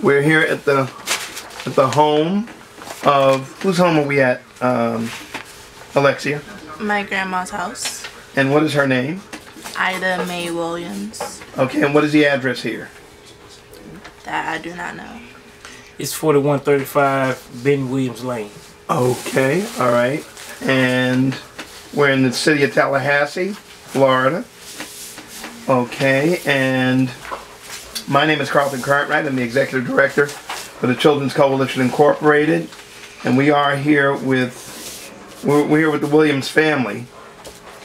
We're here at the home of, whose home are we at, Alexia? My grandma's house. And what is her name? Ida Mae Williams. Okay, and what is the address here? That I do not know. It's 4135 Ben Williams Lane. Okay, all right. And we're in the city of Tallahassee, Florida. Okay, and my name is Carlton Cartwright. I'm the executive director for the Children's Coalition Incorporated, and we are here with we're here with the Williams family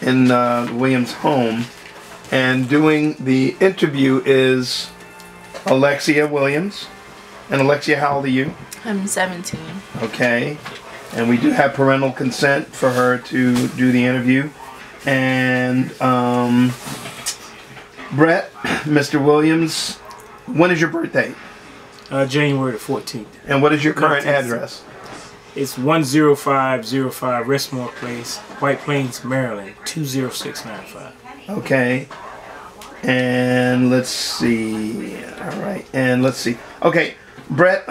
in the Williams home, and doing the interview is Alexia Williams. And Alexia, how old are you? I'm 17. Okay, and we do have parental consent for her to do the interview. And Brett, Mr. Williams, when is your birthday? January the 14th. And what is your current address? It's 10505 Westmore Place, White Plains, Maryland, 20695. Okay. And let's see. All right. And let's see. Okay, Brett,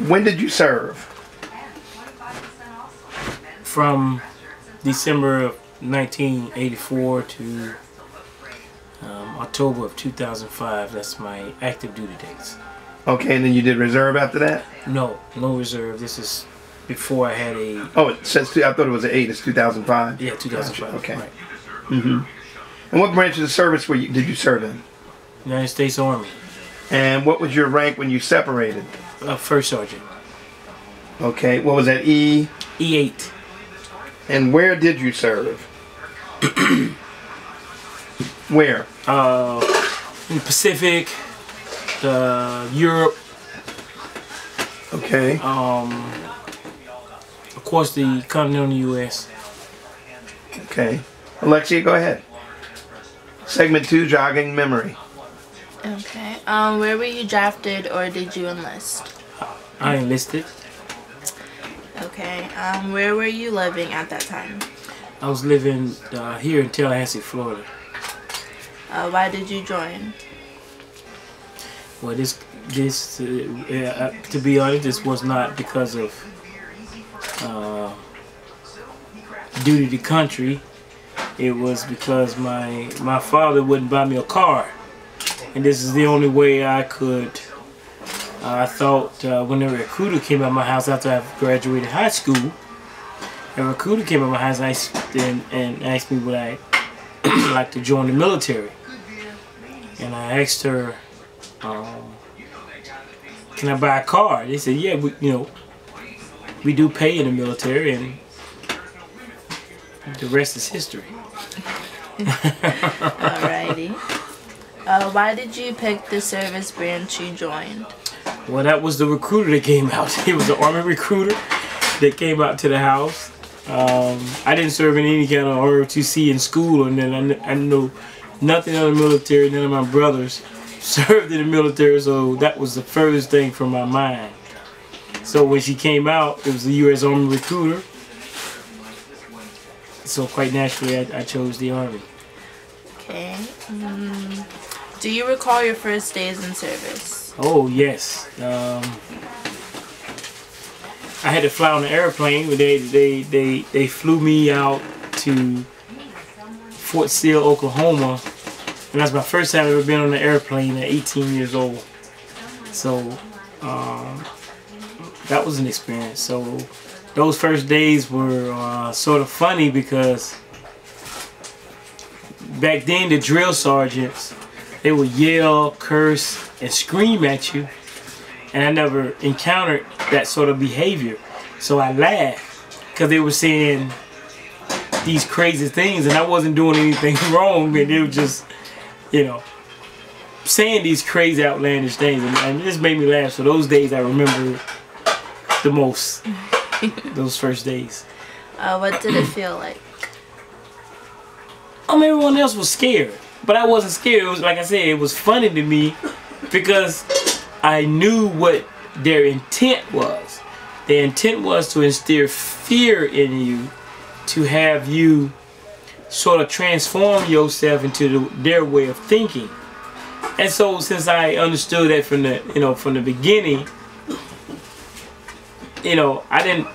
when did you serve? From December of 1984 to October of 2005. That's my active duty dates. Okay, and then you did reserve after that? No reserve. This is before I had a... Oh, it says, I thought it was an 8. It's 2005? Yeah, 2005. Okay. Right. Mm-hmm. And what branch of the service did you serve in? United States Army. And what was your rank when you separated? First sergeant. Okay, what was that, E? E8. And where did you serve? Where? In the Pacific, Europe. Okay. Of course, the continental U.S. Okay. Alexia, go ahead. Segment 2, jogging memory. Okay. Where were you drafted or did you enlist? I enlisted. Okay. Where were you living at that time? I was living here in Tallahassee, Florida. Why did you join? Well, to be honest, this was not because of duty to country. It was because my father wouldn't buy me a car, and this is the only way I could. I thought when a recruiter came out of my house after I graduated high school, a recruiter came out of my house and asked me would I like to join the military, and I asked her, can I buy a car? They said, yeah, we do pay in the military, and the rest is history. Alrighty. Why did you pick the service branch you joined? Well, that was the recruiter that came out. He was the Army recruiter that came out to the house. I didn't serve in any kind of ROTC in school, and then I know nothing of the military. None of my brothers served in the military, so that was the furthest thing from my mind. So when she came out, it was the U.S. Army recruiter. So quite naturally, I chose the Army. Okay. Do you recall your first days in service? Oh, yes. I had to fly on an airplane. They flew me out to Fort Sill, Oklahoma. And that's my first time I've ever been on an airplane at 18 years old. So that was an experience. So those first days were sort of funny because back then the drill sergeants, they would yell, curse, and scream at you. And I never encountered that sort of behavior. So I laughed because they were saying these crazy things and I wasn't doing anything wrong, and they were just, saying these crazy outlandish things, and this made me laugh. So those days I remember the most. Those first days. What did it feel like? Everyone else was scared, but I wasn't scared. It was, like I said, it was funny to me because I knew what their intent was. Their intent was to instill fear in you, to have you sort of transform yourself into their way of thinking. And so since I understood that from the beginning, I didn't,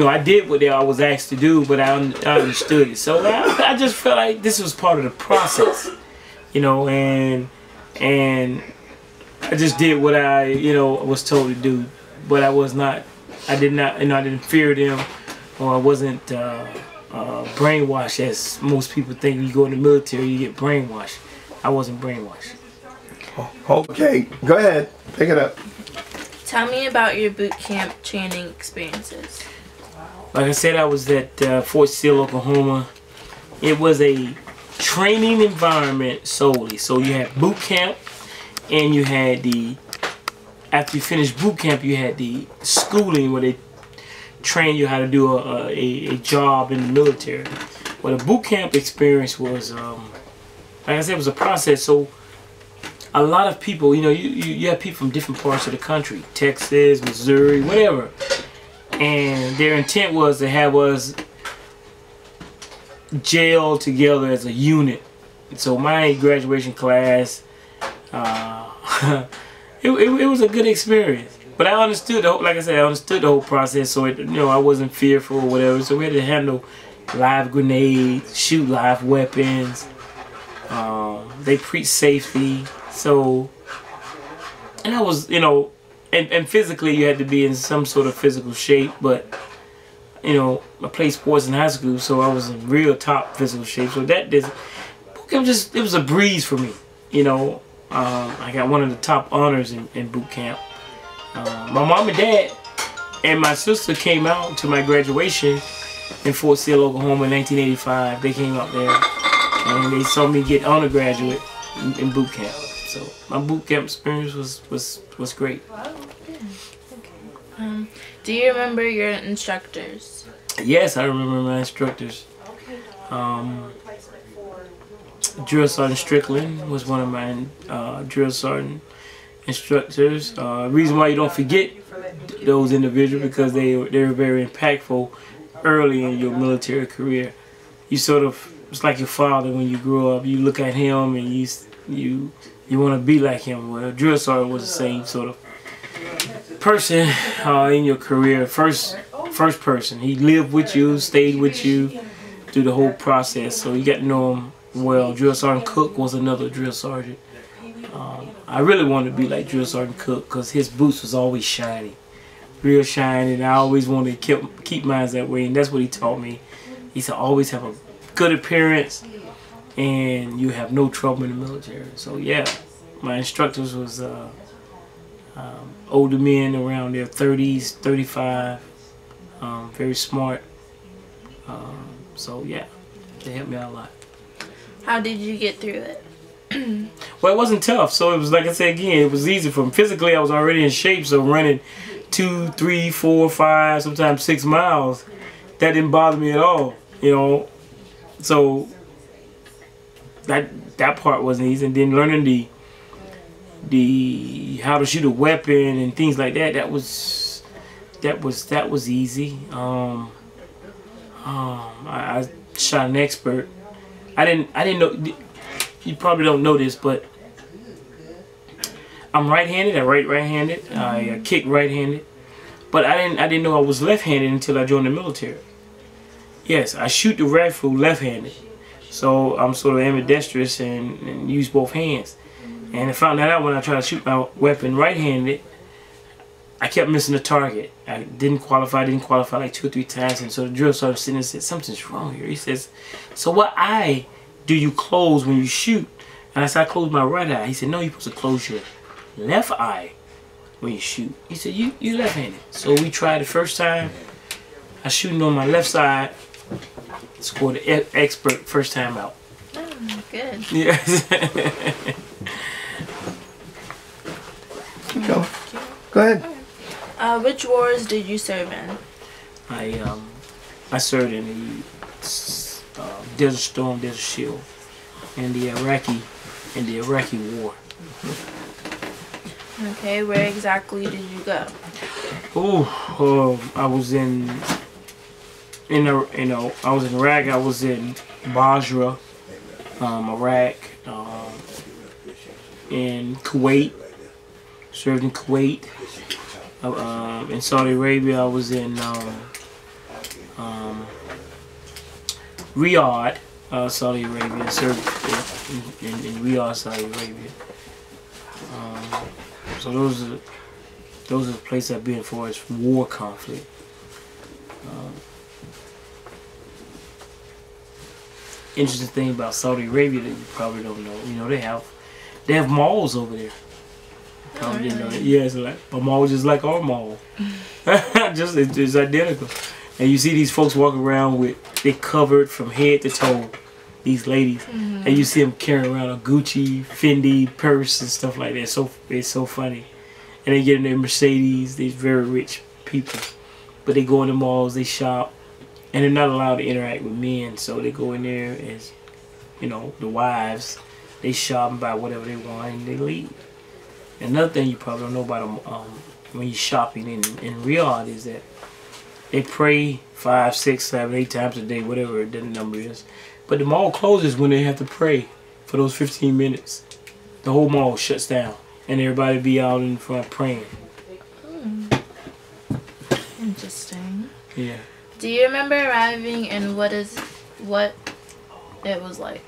I did what I was asked to do, but I understood it. So I just felt like this was part of the process, and I just did what I, was told to do. But I didn't fear them, or I wasn't brainwashed as most people think. When you go in the military, you get brainwashed. I wasn't brainwashed. Okay, go ahead, pick it up. Tell me about your boot camp training experiences. Like I said, I was at Fort Sill, Oklahoma. It was a training environment solely. So you had boot camp, and you had after you finished boot camp, you had the schooling where they train you how to do a job in the military. Well, the boot camp experience was, like I said, it was a process. So a lot of people, you have people from different parts of the country, Texas, Missouri, whatever. And their intent was to have us jailed together as a unit. So my graduation class, it was a good experience. But I understood, like I said, I understood the whole process. So, I wasn't fearful or whatever. So we had to handle live grenades, shoot live weapons. They preach safety. So, and I was, and physically you had to be in some sort of physical shape, but, I played sports in high school, so I was in real top physical shape. So it was a breeze for me, I got one of the top honors in boot camp. My mom and dad and my sister came out to my graduation in Fort Sill, Oklahoma in 1985. They came out there and they saw me get undergraduate in boot camp. So my boot camp experience was great. Do you remember your instructors? Yes, I remember my instructors. Drill Sergeant Strickland was one of my drill sergeant instructors. Reason why you don't forget those individuals, because they were very impactful early in your military career. It's like your father when you grow up. You look at him and you want to be like him. Well, drill sergeant was the same sort of person in your career. First person. He lived with you, stayed with you through the whole process. So you got to know him well. Drill Sergeant Cook was another drill sergeant. I really wanted to be like Drill Sergeant Cook because his boots was always shiny, real shiny, and I always wanted to keep mine that way. And that's what he taught me. He said, always have a good appearance, and you have no trouble in the military. So yeah, my instructors was older men around their 30s, 35, very smart. So yeah, they helped me out a lot. How did you get through it? Well, it wasn't tough. So it was, like I said again, it was easy for me. Physically, I was already in shape, so running 2, 3, 4, 5, sometimes 6 miles, that didn't bother me at all. So that part wasn't easy. And then learning the how to shoot a weapon and things like that, that was easy. I shot an expert. I didn't know. You probably don't know this, but I'm right-handed. I right-handed. I kick right-handed. But I didn't know I was left-handed until I joined the military. Yes, I shoot the rifle left-handed. So I'm sort of ambidextrous and use both hands. And I found that out when I tried to shoot my weapon right-handed. I kept missing the target. I didn't qualify like 2 or 3 times. And so the drill sergeant sitting there and said, something's wrong here. He says, so what eye do you close when you shoot? And I said, I close my right eye. He said, no, you're supposed to close your left eye when you shoot. He said, you left-handed. So we tried the first time. I shooting on my left side. Scored an expert first time out. Oh, good. Yes. Go ahead. Which wars did you serve in? I served in the Desert Storm, Desert Shield, and the Iraqi War. Okay, where exactly did you go? I was in Iraq. I was in Basra, Iraq. in Kuwait. Served in Kuwait. In Saudi Arabia, I was in Riyadh, Saudi Arabia. Served in Riyadh, Saudi Arabia. So those are the places I've been for as war conflict. Interesting thing about Saudi Arabia that you probably don't know. You know, they have malls over there. Probably didn't know that. Yeah, it's like a mall just like our mall. It's identical. And you see these folks walking around they covered from head to toe. These ladies, and you see them carrying around a Gucci, Fendi purse and stuff like that. So it's so funny. And they get in their Mercedes. These very rich people, but they go in the malls, they shop, and they're not allowed to interact with men. So they go in there as, you know, the wives. They shop and buy whatever they want, and they leave. Another thing you probably don't know about them when you're shopping in Riyadh is that they pray 5, 6, 7, 8 times a day, whatever the number is. But the mall closes when they have to pray for those 15 minutes. The whole mall shuts down, and everybody be out in front praying. Interesting. Yeah. Do you remember arriving and what it was like?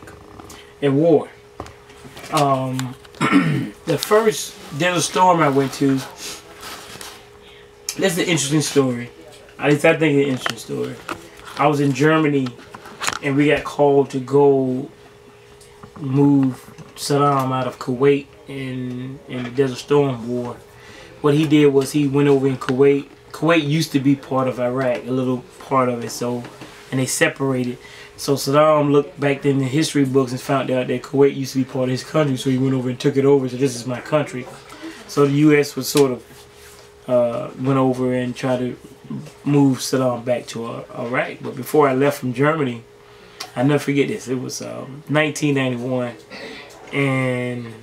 At war. The first desert storm I went to. That's an interesting story. At least I think it's an interesting story. I was in Germany, and we got called to go move Saddam out of Kuwait in the Desert Storm War. What he did was he went over in Kuwait. Kuwait used to be part of Iraq, a little part of it, and they separated. So Saddam looked back in the history books and found out that Kuwait used to be part of his country, so he went over and took it over. So this is my country. So the U.S. was sort of went over and tried to move Saddam back to Iraq. But before I left from Germany, I never forget this. It was 1991, and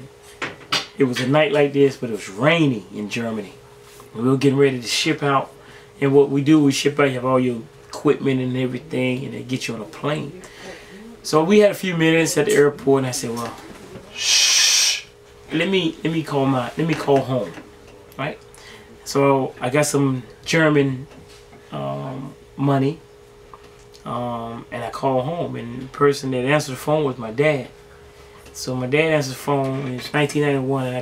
it was a night like this, but it was rainy in Germany. We were getting ready to ship out, and what we do, we ship out. You have all your equipment and everything, and they get you on a plane. So we had a few minutes at the airport, and I said, "Well, shh, let me call home, right?" So I got some German money, and I called home, and the person that answered the phone was my dad. So my dad answered the phone. It was 1991, and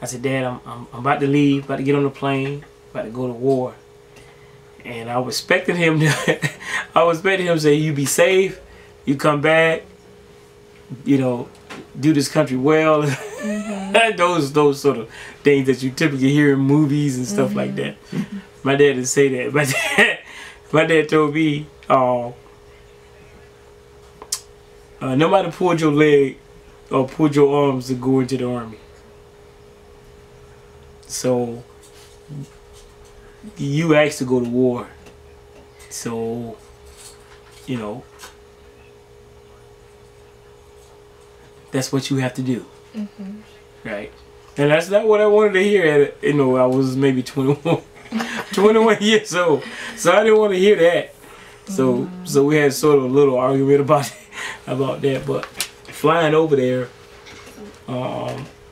I said, "Dad, I'm about to leave, about to get on the plane, about to go to war." And I was expecting him to say, "You be safe, you come back, you know, do this country well." those sort of things that you typically hear in movies and stuff like that. My dad didn't say that. My dad told me, nobody pulled your leg or pulled your arms to go into the army. So you asked to go to war. So, you know, that's what you have to do. Right? And that's not what I wanted to hear. You know, I was maybe 21 years old. So I didn't want to hear that. So we had sort of a little argument about that. But flying over there,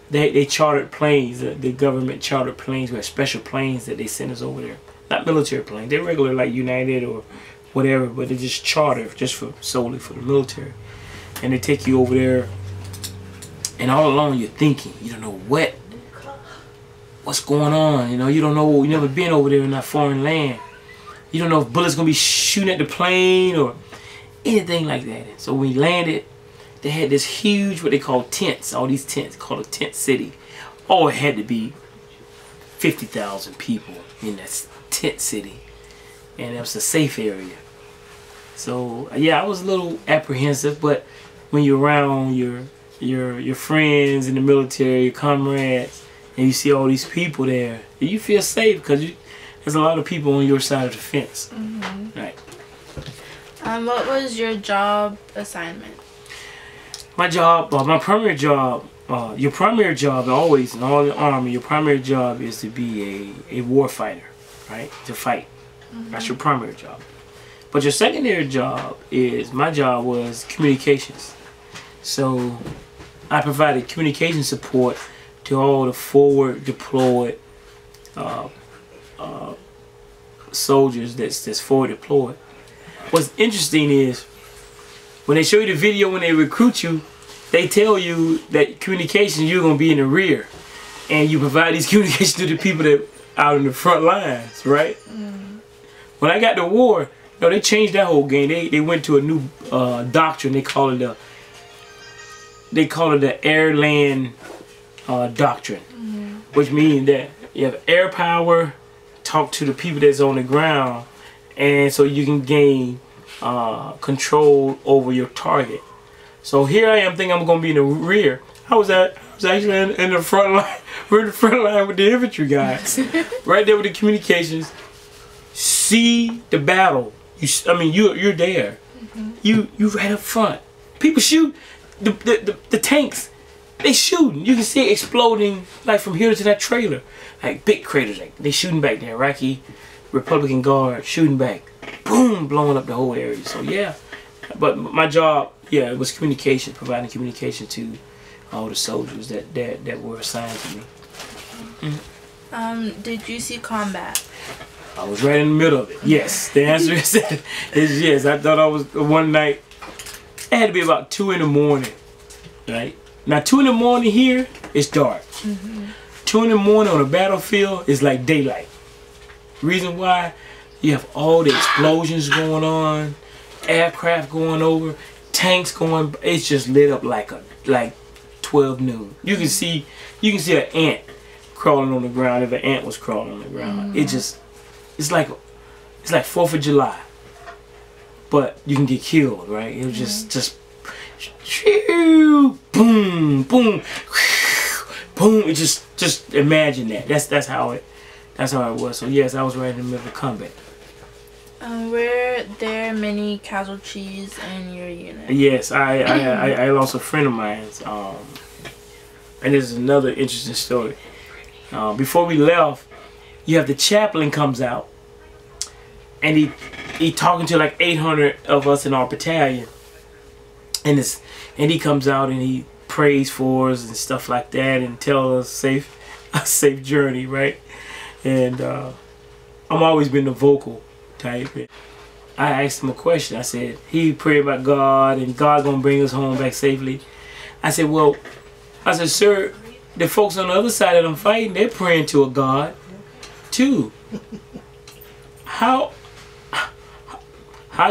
they chartered planes. The government chartered planes. We had special planes that they sent us over there. Not military planes. They're regular like United or whatever, but they just charter solely for the military. And they take you over there, and all along you're thinking, you don't know what's going on. You know, you don't know. You never been over there in that foreign land. You don't know if bullets gonna be shooting at the plane or anything like that. So when we landed, they had this huge, what they call tents. All these tents called a tent city. Oh, it had to be 50,000 people in that tent city, and it was a safe area. So yeah, I was a little apprehensive, but when you're around your friends in the military, your comrades, and you see all these people there, you feel safe because there's a lot of people on your side of the fence. Right. What was your job assignment? My job, my primary job, your primary job always in all the army, your primary job is to be a war fighter, right? To fight. That's your primary job. But your secondary job my job was communications. So I provided communication support to all the forward deployed soldiers that's forward deployed. What's interesting is when they show you the video when they recruit you, they tell you that communication you're gonna be in the rear, and you provide these communications to the people that out in the front lines, right? When I got to war, no, they changed that whole game. They went to a new doctrine. They call it the air-land doctrine, which means that you have air power, talk to the people that's on the ground, and so you can gain control over your target. So here I am thinking I'm gonna be in the rear. I was actually in the front line. We're in the front line with the infantry guys, right there with the communications. See the battle. You're there. You right up front. People shoot. The tanks, they shooting. You can see it exploding like from here to that trailer, like big craters. Like they shooting back there. Iraqi Republican Guard shooting back. Boom, blowing up the whole area. So yeah, but my job, yeah, it was communication, providing communication to all the soldiers that were assigned to me. Did you see combat? I was right in the middle of it. Yes, the answer is yes. I thought I was one night. It had to be about 2 in the morning, right? Now 2 in the morning here, it's dark. 2 in the morning on a battlefield is like daylight. Reason why? You have all the explosions going on, aircraft going over, tanks going. It's just lit up like 12 noon. You can see an ant crawling on the ground if an ant was crawling on the ground. It's like 4th of July, but you can get killed, right? It was just boom, boom, boom. It just imagine that. That's how it was. So yes, I was right in the middle of combat. Were there many casualties in your unit? Yes, I lost a friend of mine, and this is another interesting story. Before we left, you have the chaplain comes out, and he talking to like 800 of us in our battalion, and he comes out and he prays for us and stuff like that, and tell us a safe journey, right? And I'm always been the vocal type. I asked him a question. I said, he prayed about God and God gonna bring us home back safely. I said, sir, the folks on the other side that I'm fighting, they're praying to a God too. How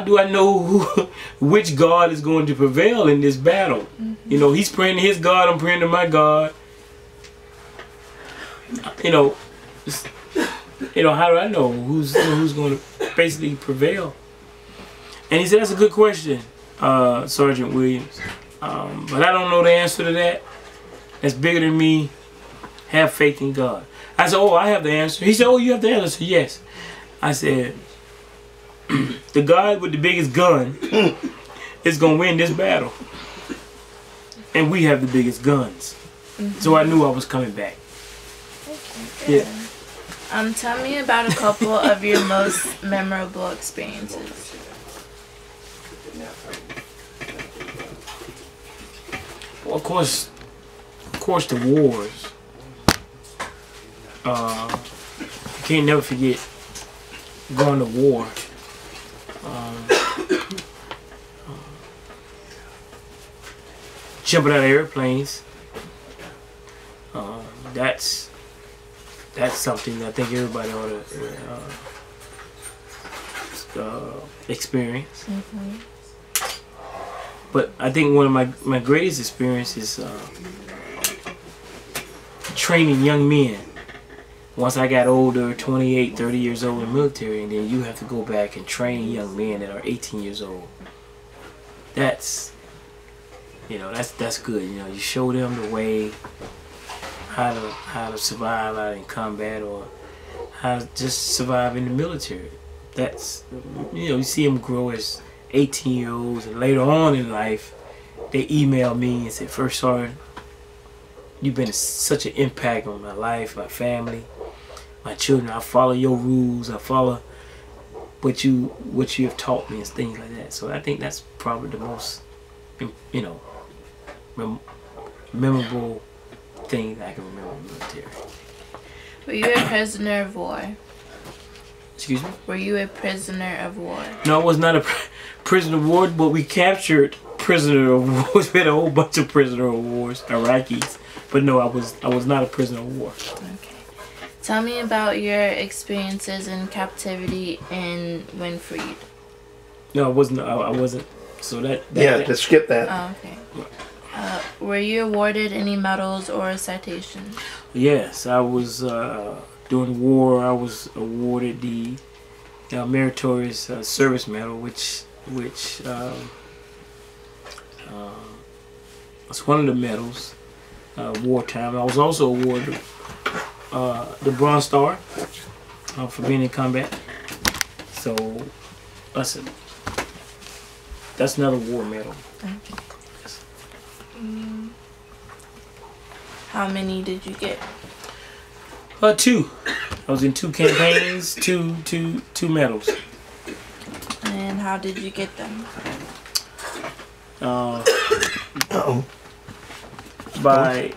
do I know which God is going to prevail in this battle? You know, he's praying to his God, I'm praying to my God. You know, how do I know who's going to basically prevail? And he said, that's a good question, Sergeant Williams. But I don't know the answer to that. That's bigger than me. Have faith in God. I said, I have the answer. He said, you have the answer? I said, yes. I said, the guy with the biggest gun is going to win this battle. And we have the biggest guns. So I knew I was coming back. Okay, yeah. Tell me about a couple of your most memorable experiences. Well, of course the wars. You can't never forget going to war. Jumping out of airplanes. That's something I think everybody ought to experience. But I think one of my greatest experiences is training young men. Once I got older, 28, 30 years old in the military, and then you have to go back and train young men that are 18 years old. That's good. You know, you show them the way how to survive out in combat, or how to just survive in the military. That's, you see them grow as 18-year-olds, and later on in life, they email me and say, First Sergeant, you've been such an impact on my life, my family, my children. I follow your rules. I follow what you have taught me and things like that. So I think that's probably the most, memorable thing I can remember in the military. Were you a prisoner of war? Excuse me? Were you a prisoner of war? No, I was not a prisoner of war, but we captured prisoner of wars. We had a whole bunch of prisoner of wars, Iraqis. But no, I was not a prisoner of war. Okay. Tell me about your experiences in captivity and when freed. No, I wasn't. I wasn't. So that just skip that. Oh, okay. Were you awarded any medals or citations? Yes, I was during war. I was awarded the Meritorious Service Medal, which was one of the medals wartime. I was also awarded the Bronze Star for being in combat. So that's another war medal. Okay. How many did you get? 2. I was in 2 campaigns, two medals. And how did you get them? By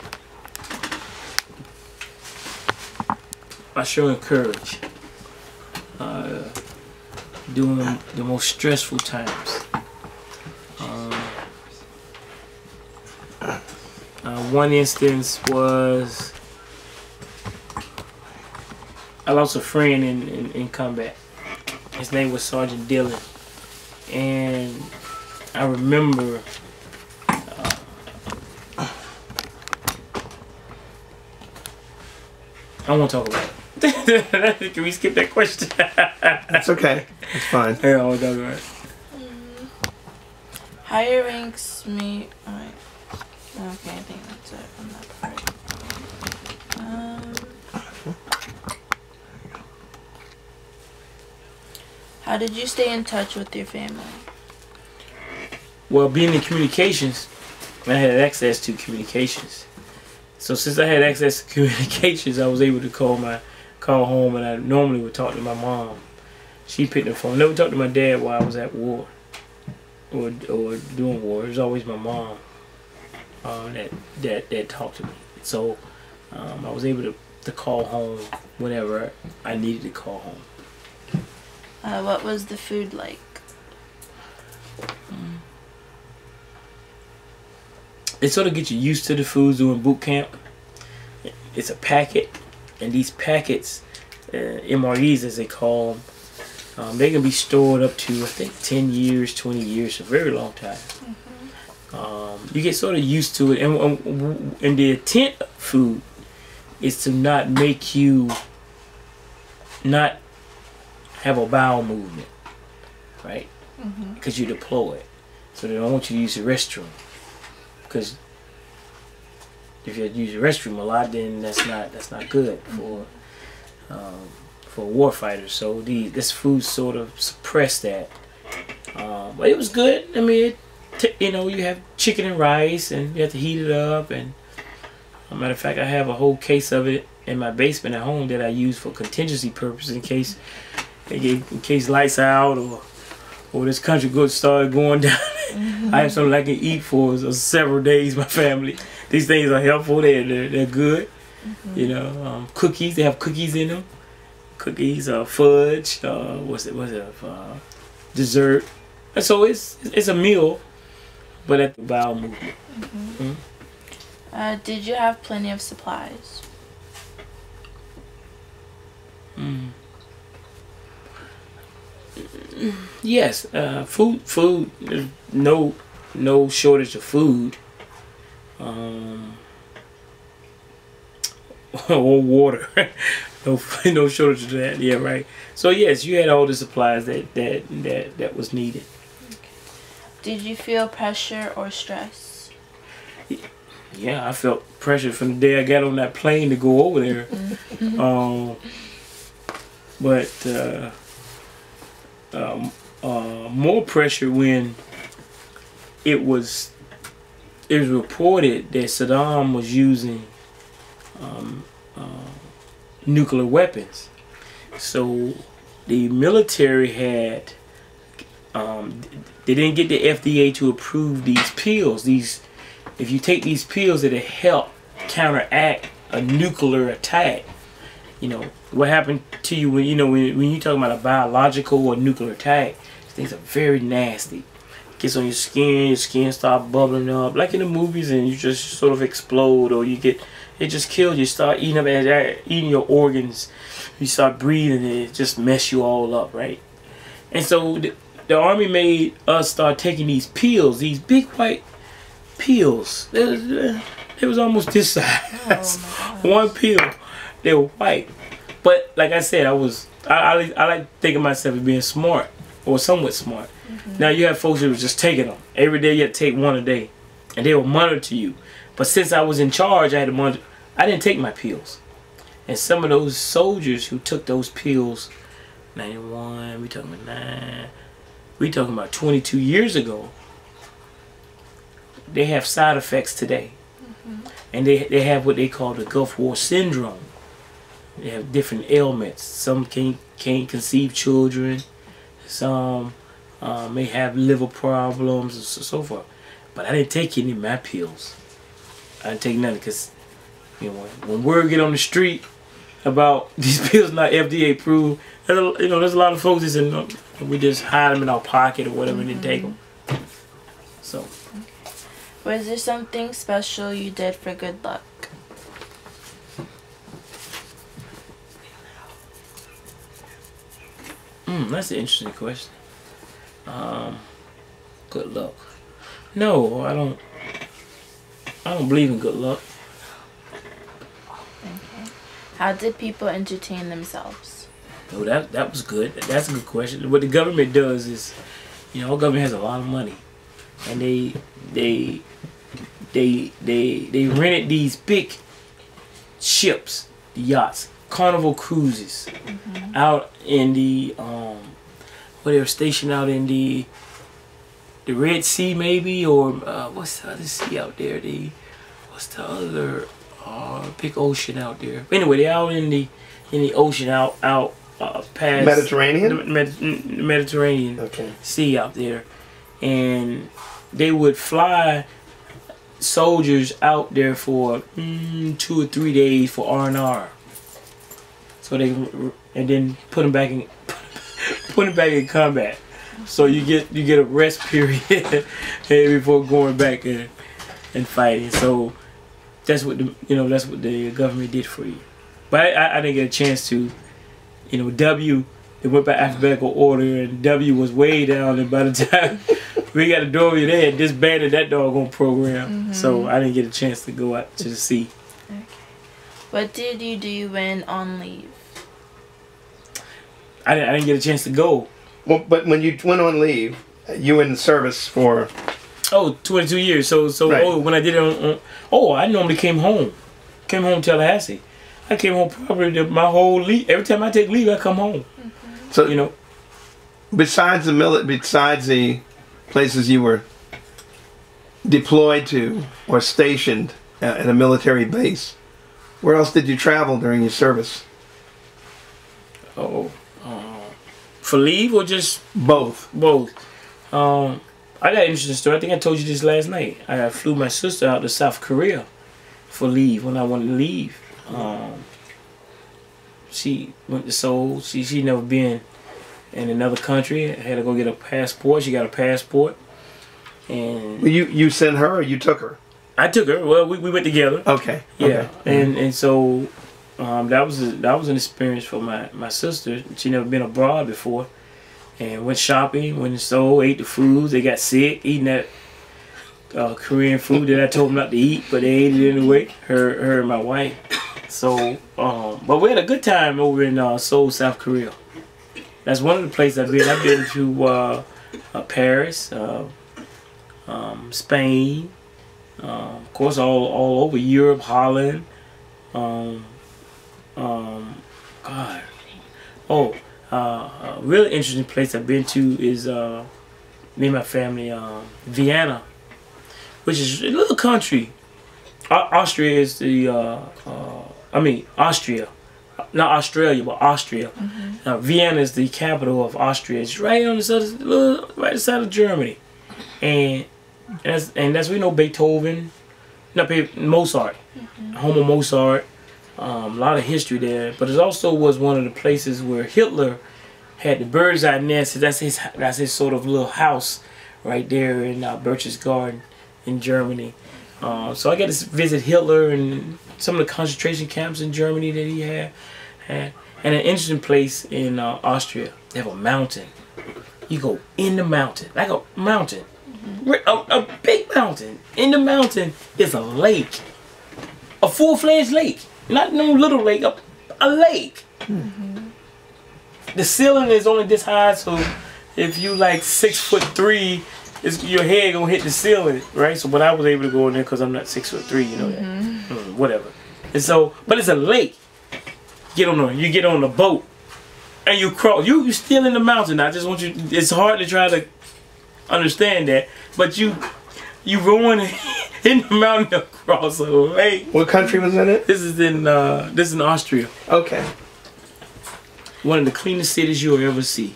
showing courage during the most stressful times. One instance was I lost a friend in combat. His name was Sergeant Dillon, and I remember I won't talk about it. Can we skip that question? That's okay. It's fine. Yeah, I won't talk about it. Higher ranks me. Alright. Okay, I think that's it on that part. How did you stay in touch with your family? Well, being in communications, I had access to communications. So since I had access to communications, I was able to call home, and I normally would talk to my mom. She picked the phone. Never talked to my dad while I was at war or doing war. It was always my mom that talked to me. So I was able to call home whenever I needed to call home. What was the food like? It sort of gets you used to the foods during boot camp. It's a packet, and these packets, MREs as they call them, they can be stored up to, I think, 10 years, 20 years, a very long time. You get sort of used to it, and the intent of food is to not make you not have a bowel movement, right? Because you deploy it. So they don't want you to use the restroom. Because if you use the restroom a lot, then that's not good for war fighters. So this food sort of suppressed that. But it was good. I mean, you have chicken and rice, and you have to heat it up. And as a matter of fact, I have a whole case of it in my basement at home that I use for contingency purposes in case lights out or this country started going down. I have something I can eat for several days. My family, these things are helpful. They're good. Cookies. They have cookies in them. Cookies, fudge. Dessert. And so it's a meal, but at the bowel movement. Did you have plenty of supplies? Yes, food. There's no shortage of food, or water. no shortage of that. Yeah, right. So yes, you had all the supplies that was needed. Okay. Did you feel pressure or stress? Yeah, I felt pressure from the day I got on that plane to go over there. But more pressure when it was reported that Saddam was using nuclear weapons. So the military had they didn't get the FDA to approve these pills, these if you take these pills, it'll help counteract a nuclear attack. You know, what happened to you when, you know, when you talk about a biological or nuclear attack, things are very nasty. Gets on your skin start bubbling up like in the movies, and you just sort of explode, or it just kills you. Start eating your organs, you start breathing, and it just mess you all up, right? And so the army made us start taking these pills, these big white pills. It was almost this size. One pill, they were white. But like I said, I like to think of myself as being smart, or somewhat smart. Now you have folks that was just taking them every day. You had to take one a day, and they will monitor you. But since I was in charge, I had to monitor. I didn't take my pills, and some of those soldiers who took those pills, 91, we talking about 9, we talking about 22 years ago. They have side effects today, and they have what they call the Gulf War syndrome. They have different ailments. Some can't conceive children. Some may have liver problems and so forth. But I didn't take any of my pills. I didn't take none because, you know, when word get on the street about these pills not FDA approved, there's a lot of folks that say, we just hide them in our pocket or whatever and then take them. So. Was there something special you did for good luck? That's an interesting question. Good luck. No, I don't believe in good luck. Okay. How did people entertain themselves? Oh, that was good. That's a good question. What the government does is, you know, our government has a lot of money, and they rented these big ships, the yachts, Carnival Cruises, out in the where they were stationed out in the Red Sea, maybe, or what's the other sea out there? What's the other big ocean out there? Anyway, they're out in the ocean, out past Mediterranean. The Mediterranean Sea out there, and they would fly soldiers out there for 2 or 3 days for R&R. So and then put them back in combat. So you get a rest period before going back and fighting. So that's what the government did for you. But I didn't get a chance to, they went by alphabetical order, and W was way down, and by the time we got a door, they had disbanded that doggone program. So I didn't get a chance to go out to the sea. Okay. What did you do when on leave? I didn't get a chance to go. Well, but when you went on leave, you were in the service for 22 years. So right. When I did it I normally came home to Tallahassee. I came home probably my whole leave. Every time I take leave, I come home. So besides the places you were deployed to or stationed at a military base, where else did you travel during your service? For leave or just both? Both. I got an interesting story. I think I told you this last night. I flew my sister out to South Korea for leave when I wanted to leave. She went to Seoul. She never been in another country. I had to go get a passport. She got a passport. And you sent her or you took her? I took her. Well, we went together. Okay. Yeah. Okay. And so that was an experience for my sister. She never been abroad before, and went shopping, went to Seoul, ate the foods. They got sick eating that Korean food that I told them not to eat, but they ate it anyway. Her and my wife. So, but we had a good time over in Seoul, South Korea. That's one of the places I've been. I've been to Paris, Spain, of course, all over Europe, Holland. A really interesting place I've been to is me and my family, Vienna, which is a little country. Austria is Austria, not Australia, but Austria. Vienna is the capital of Austria. It's right on the right side of Germany, and that's we know Beethoven Mozart, home of Mozart. A lot of history there, but it also was one of the places where Hitler had the bird's eye nest. That's his sort of little house right there in Berchtesgaden in Germany. So I got to visit Hitler and some of the concentration camps in Germany that he had. And an interesting place in Austria. They have a mountain. You go in the mountain, like a mountain, a big mountain. In the mountain is a lake, a full-fledged lake. Not no little lake, a lake. The ceiling is only this high, so if you like 6'3", your head gonna hit the ceiling, right? So, but I was able to go in there because I'm not 6'3", you know that. Whatever. And so, but it's a lake. You get on a boat, and you cross. You still in the mountain. I just want you. It's hard to try to understand that, but you rowing in the mountain across a lake. What country was in it? This is in Austria. Okay. One of the cleanest cities you'll ever see.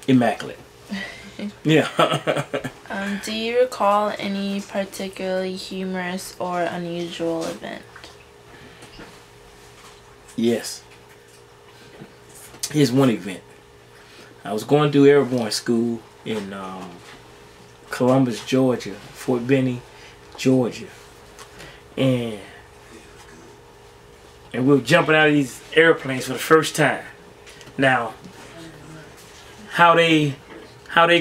Immaculate. Yeah. Do you recall any particularly humorous or unusual event? Yes. Here's one event. I was going through airborne school in Columbus, Georgia, Fort Benning, Georgia, and we were jumping out of these airplanes for the first time. Now, how they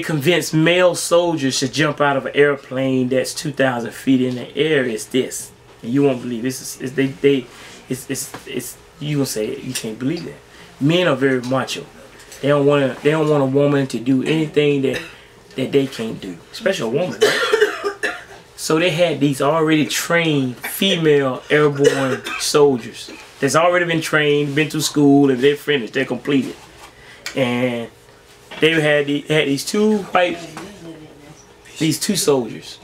convince male soldiers to jump out of an airplane that's 2,000 feet in the air is this, and you won't believe this. You gonna say it, you can't believe that. Men are very macho. They don't want a woman to do anything that they can't do, especially a woman, right? So they had these already trained female airborne soldiers that's already been trained, been through school, and they're finished, they're completed. And they had these two soldiers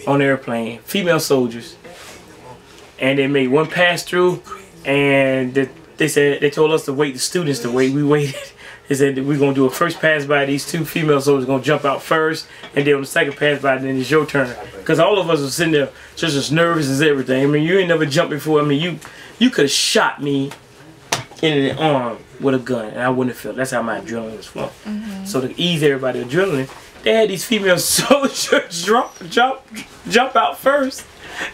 on the airplane, female soldiers, and they made one pass through, and they told us to wait, the students to wait. We waited. They said that we're gonna do a first pass by. These two female soldiers gonna jump out first, and then on the second pass by, then it's your turn. Cause all of us were sitting there just as nervous as everything. I mean, you ain't never jumped before. I mean, you could have shot me in the arm with a gun, and I wouldn't have felt. That's how my adrenaline was flowing. So to ease everybody adrenaline, they had these female soldiers jump out first,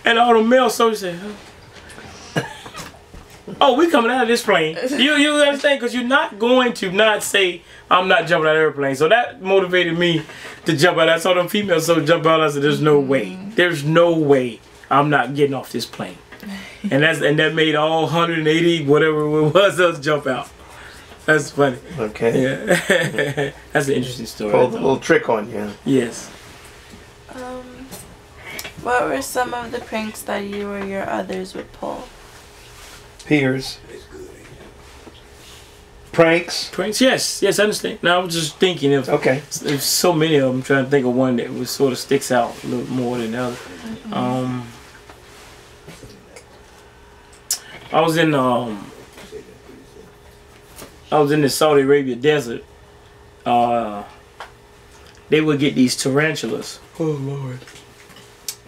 and all the male soldiers said, "Oh, we coming out of this plane." You understand? Because you're not going to not say, "I'm not jumping out of the airplane." So that motivated me to jump out. I saw them females so jump out. I said, "There's no way. There's no way I'm not getting off this plane." And that made all 180 whatever it was us jump out. That's funny. Okay. Yeah. That's an interesting story. Pulled a little trick on you. Yes. What were some of the pranks that you or your others would pull? Peers. Pranks. Pranks, yes, I understand. Now I was just thinking of there's so many of them. Trying to think of one that was sort of sticks out a little more than the other. I was in the Saudi Arabia desert. They would get these tarantulas. Oh Lord!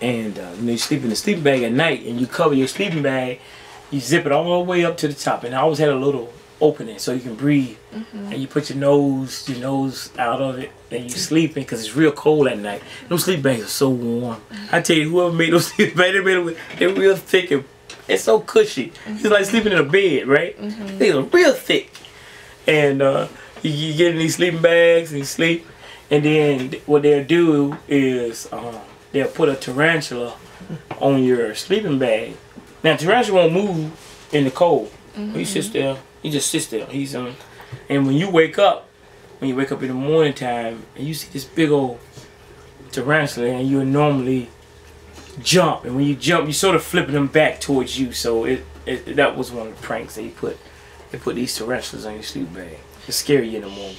And you sleep in the sleeping bag at night, and you cover your sleeping bag. You zip it all the way up to the top, and I always had a little opening so you can breathe. And you put your nose out of it, and you sleeping because it's real cold at night. Those sleeping bags are so warm. I tell you, whoever made those sleeping bags, they're real thick and it's so cushy. It's like sleeping in a bed, right? They're real thick. And you get in these sleeping bags and you sleep. And then what they'll do is they'll put a tarantula on your sleeping bag. Now, tarantula won't move in the cold. He sits there. He just sits there. And when you wake up in the morning time and you see this big old tarantula, and you normally jump, and when you jump, you sort of flipping them back towards you. So that was one of the pranks they put these tarantulas on your sleep bag to scare you in the morning.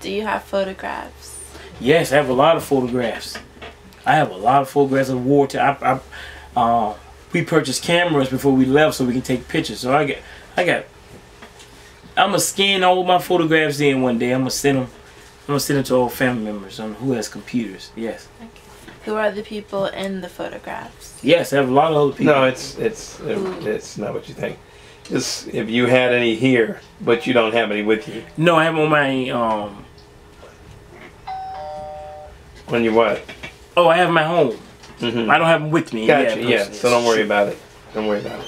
Do you have photographs? Yes, I have a lot of photographs. I have a lot of photographs of war. We purchased cameras before we left so we can take pictures. So I'm gonna scan all my photographs in one day. I'm gonna send them to all family members who has computers. Yes. Okay. Who are the people in the photographs? Yes, I have a lot of other people. No, it's not what you think. Just if you had any here, but you don't have any with you. No, I have on my On your what? Oh, I have my home. Mm-hmm. I don't have them with me. Gotcha. Yeah. So don't worry about it. Don't worry about it.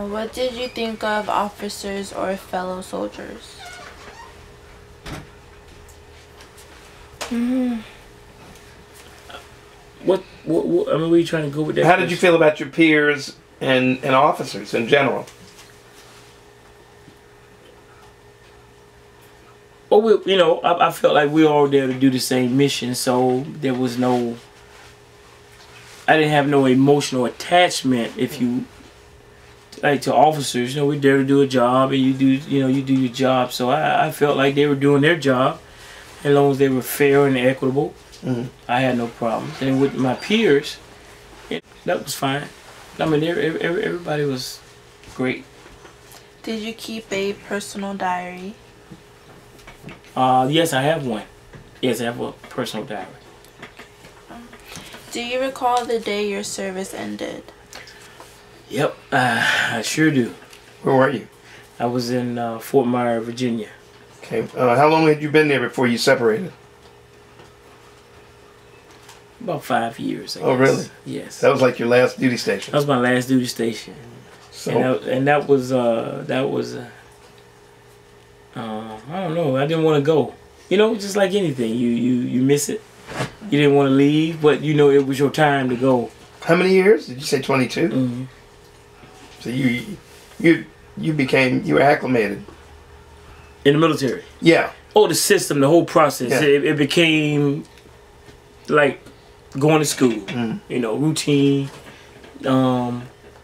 What did you think of officers or fellow soldiers? What I mean, where are you trying to go with that? How did you feel about your peers and officers in general? Well, you know, I felt like we were all there to do the same mission, so there was no. I didn't have no emotional attachment, if you like, to officers. You know, we're there to do a job, and you do your job. So I felt like they were doing their job, as long as they were fair and equitable. Mm-hmm. I had no problems. And with my peers, that was fine. I mean, everybody was great. Did you keep a personal diary? Yes, I have one. Yes, I have a personal diary. Do you recall the day your service ended? Yep, I sure do. Where were you? I was in Fort Myers, Virginia. Okay. How long had you been there before you separated? About 5 years, I guess. Oh, really? Yes. That was like your last duty station. That was my last duty station. So, that was I don't know. I didn't want to go. You know, just like anything, you miss it. You didn't want to leave, but you know it was your time to go. how many years? Did you say 22? Mm-hmm. So you were acclimated. In the military. Yeah. Oh, the system, the whole process. Yeah. It became like going to school. Mm. You know, routine.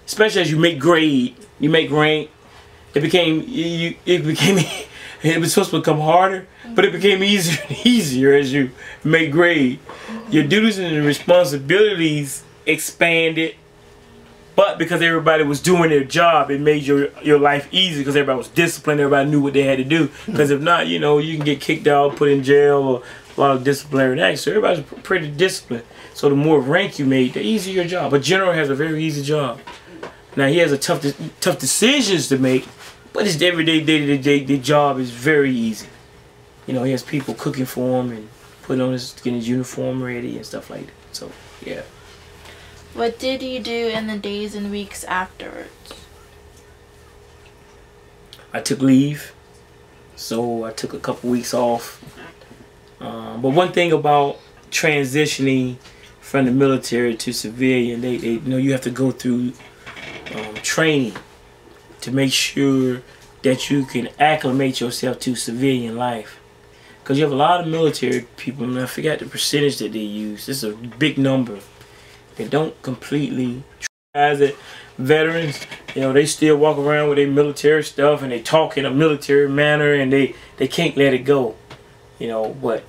Especially as you make grade, you make rank. It became it was supposed to become harder, but it became easier and easier as you make grade. Your duties and responsibilities expanded, but because everybody was doing their job, it made your life easy because everybody was disciplined. Everybody knew what they had to do. Because if not, you know, you can get kicked out, put in jail, or a lot of disciplinary acts. So everybody's pretty disciplined. So the more rank you made, the easier your job. A general has a very easy job. Now he has a tough decisions to make, but his everyday, day-to-day job is very easy. You know, he has people cooking for him and getting his uniform ready and stuff like that. So, yeah. What did you do in the days and weeks afterwards? I took leave, so I took a couple weeks off. But one thing about transitioning from the military to civilian, they you know, you have to go through training to make sure that you can acclimate yourself to civilian life. Because you have a lot of military people, and I forgot the percentage that they use. This is a big number. They don't completely as it. Veterans, you know, they still walk around with their military stuff and they talk in a military manner, and they can't let it go. You know, but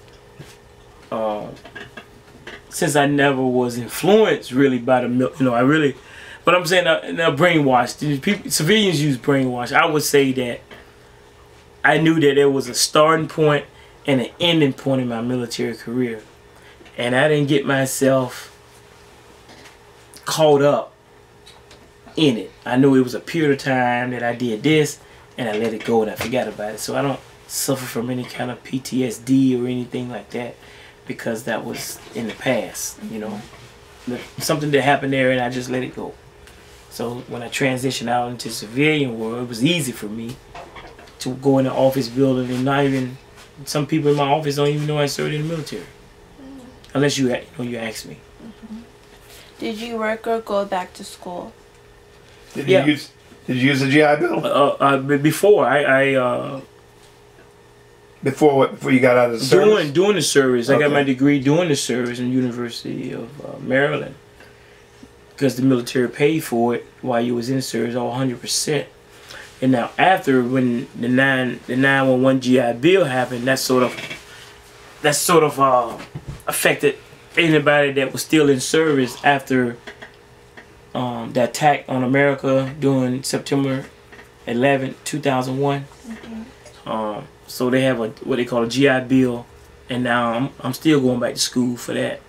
since I never was influenced really by the you know, I really. But I'm saying now brainwashed. People, civilians use brainwash. I would say that I knew that there was a starting point and an ending point in my military career. And I didn't get myself caught up in it. I knew it was a period of time that I did this and I let it go and I forgot about it. So I don't suffer from any kind of PTSD or anything like that because that was in the past, you know. Something that happened there and I just let it go. So when I transitioned out into the civilian world, it was easy for me to go in the office building and not even, some people in my office don't even know I served in the military. Unless you ask me. Mm-hmm. Did you work or go back to school? Did you use the GI Bill? Before Before what? Before you got out of the service? Doing the service. Okay. I got my degree doing the service in the University of Maryland. Because the military paid for it while you was in service, all 100%. And now after, when the 911 GI Bill happened, that sort of affected anybody that was still in service after the attack on America during September 11, 2001. Mm-hmm. So they have what they call a GI Bill, and now I'm still going back to school for that.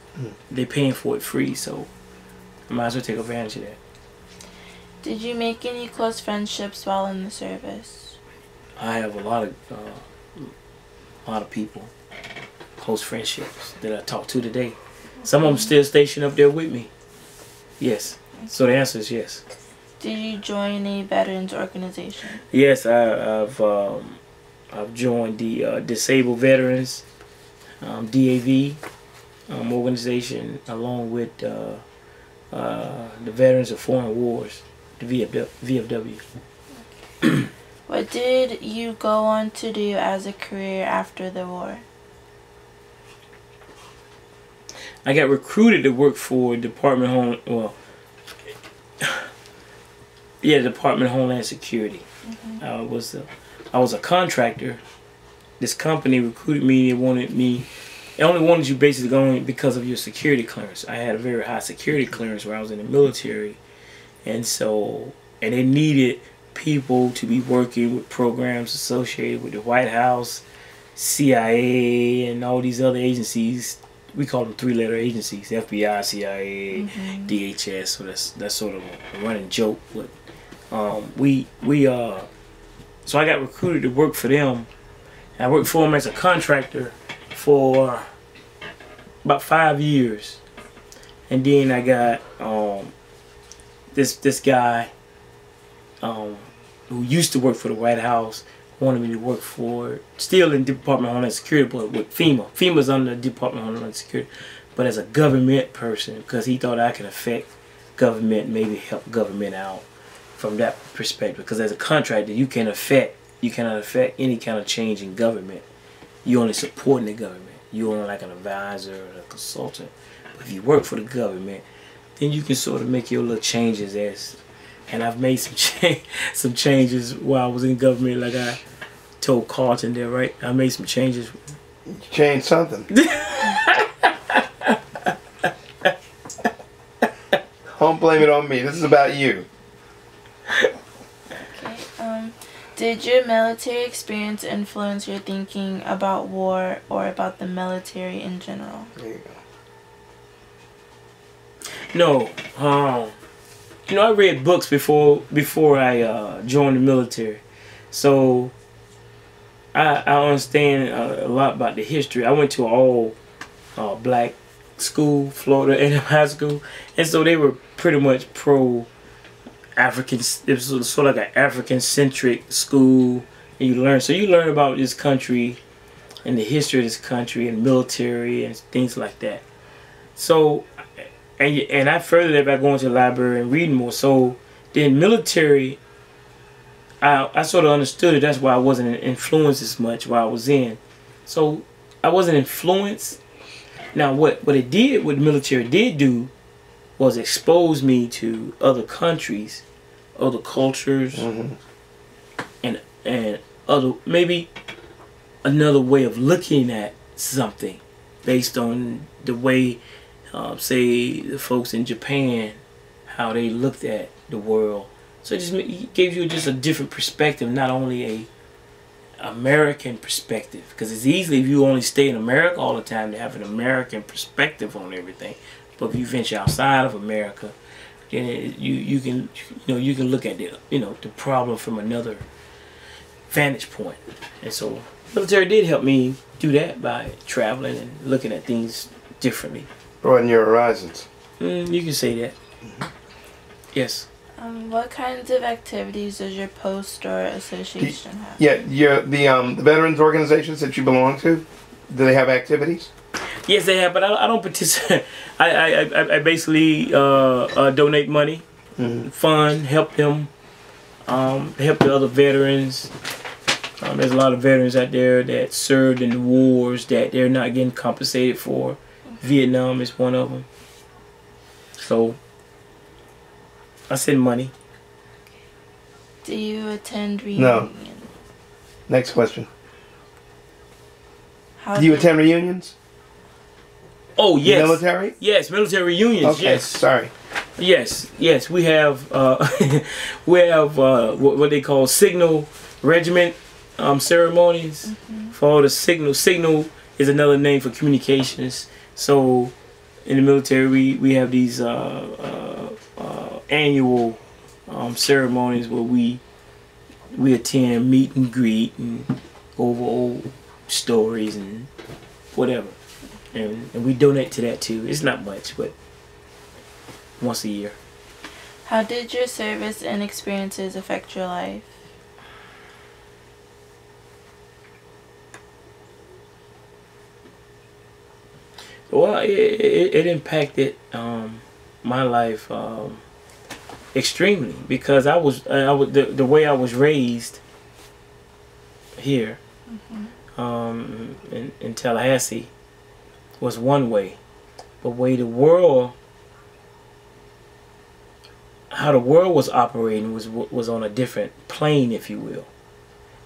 they're paying for it free, so I might as well take advantage of that. Did you make any close friendships while in the service? I have a lot of people, close friendships that I talk to today. Some of them still stationed up there with me. Yes. So the answer is yes. Did you join a veterans organization? Yes, I've joined the Disabled Veterans DAV organization, along with the Veterans of Foreign Wars, the VFW. What did you go on to do as a career after the war? I got recruited to work for Department of Homeland Security. I was a contractor. This company recruited me. They only wanted you basically going because of your security clearance. I had a very high security clearance where I was in the military, and they needed people to be working with programs associated with the White House, CIA, and all these other agencies. We call them three-letter agencies: FBI, CIA, DHS. So that's sort of a running joke. But so I got recruited to work for them. I worked for them as a contractor for about 5 years, and then I got this guy who used to work for the White House wanted me to work for, still in the Department of Homeland Security, but with FEMA. FEMA's under the Department of Homeland Security, but as a government person, because he thought I could affect government, maybe help government out from that perspective. Because as a contractor, you cannot affect any kind of change in government. You're only supporting the government. You're only like an advisor or a consultant. But if you work for the government, then you can sort of make your little changes and I've made some changes while I was in government, like I told Carlton there, right? I made some changes. You changed something. Don't blame it on me. This is about you. Okay. Did your military experience influence your thinking about war or about the military in general? There you go. No. I read books before I joined the military, so I understand a lot about the history. I went to an all black school, Florida A&M High School, and so they were pretty much pro African. It was sort of like an African centric school, and you learn about this country and the history of this country and military and things like that. So. And I furthered that by going to the library and reading more. So then military, I sort of understood it. That's why I wasn't influenced as much while I was in. So I wasn't influenced. Now what the military did do was expose me to other countries, other cultures, and other, maybe another way of looking at something based on the way say the folks in Japan, how they looked at the world. So it just gave you just a different perspective, not only a American perspective, because it's easy if you only stay in America all the time to have an American perspective on everything. But if you venture outside of America, then you can look at the problem from another vantage point. And so military did help me do that by traveling and looking at things differently. Broaden your horizons. You can say that. Yes. What kinds of activities does your post or association have? Yeah, the veterans organizations that you belong to, do they have activities? Yes, they have, but I don't participate. I basically donate money, fund, help them, help the other veterans. There's a lot of veterans out there that served in the wars that they're not getting compensated for. Vietnam is one of them. So I send money. Do you attend reunions? No. Next question. Do you attend reunions? Oh yes. Military? Yes, military reunions. Okay, yes. sorry. Yes. We have what they call signal regiment ceremonies for all the signal. Signal is another name for communications. So in the military, we have these annual ceremonies where we attend meet and greet and go over old stories and whatever, and we donate to that too. It's not much, but once a year. How did your service and experiences affect your life? Well, it impacted my life extremely, because I was the way I was raised here in Tallahassee was one way, but how the world was operating was on a different plane, if you will.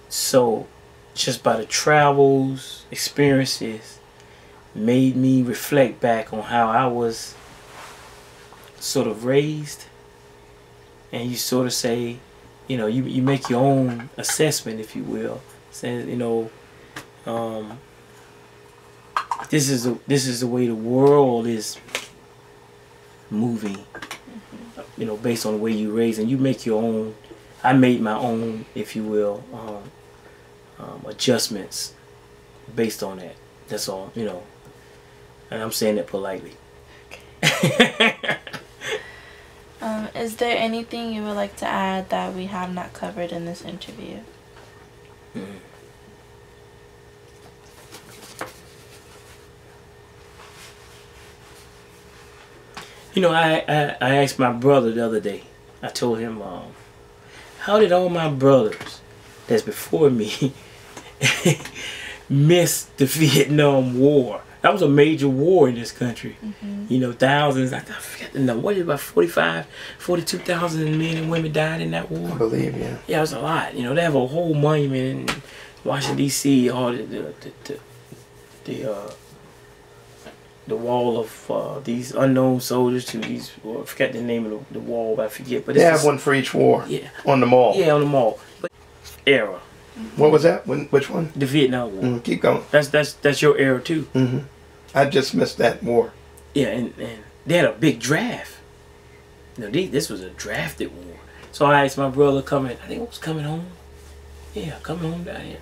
So just by the travels, experiences, made me reflect back on how I was sort of raised, and you sort of say, you know, you make your own assessment, if you will, saying, you know, this is the way the world is moving, you know, based on the way you raised, and you make your own. I made my own, if you will, adjustments based on that. That's all, you know. And I'm saying it politely. Okay. Is there anything you would like to add that we have not covered in this interview? You know, I asked my brother the other day. I told him, how did all my brothers that's before me miss the Vietnam War? That was a major war in this country. You know, thousands, I forget the number, what is it, about 42,000 men and women died in that war? I believe, yeah. Yeah, it was a lot. You know, they have a whole monument in Washington, D.C., all the wall of these unknown soldiers to these, well, I forget the name of the wall, I forget. But they have one for each war. Yeah. On the mall. Yeah, on the mall. But era. What was that? Which one? The Vietnam War. Keep going. That's your era too. I just missed that war. Yeah, and they had a big draft. You know, this was a drafted war. So I asked my brother coming. I think it was coming home. Yeah, coming home down here.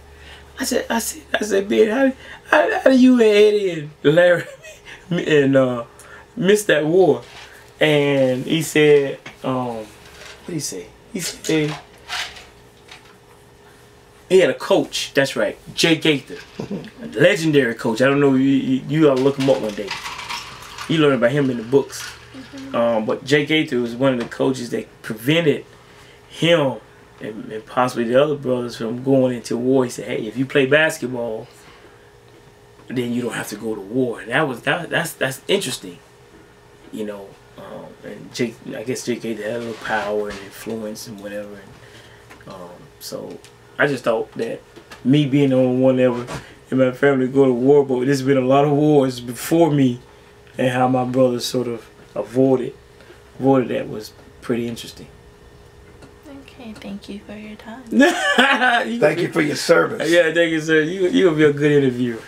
I said, Ben, how do you and Eddie and Larry and miss that war? And he said, what did he say? He said he had a coach. That's right, Jay Gaither, a legendary coach. I don't know. You ought to look him up one day. You learn about him in the books. But Jay Gaither was one of the coaches that prevented him and possibly the other brothers from going into war. He said, "Hey, if you play basketball, then you don't have to go to war." And that's interesting, you know. And I guess Jay Gaither had a little power and influence and whatever. And, so I just thought that me being the only one ever in my family to go to war, but there's been a lot of wars before me, and how my brothers sort of avoided that was pretty interesting. Okay, thank you for your time. Thank you for your service. Yeah, thank you, sir. You'll be a good interviewer.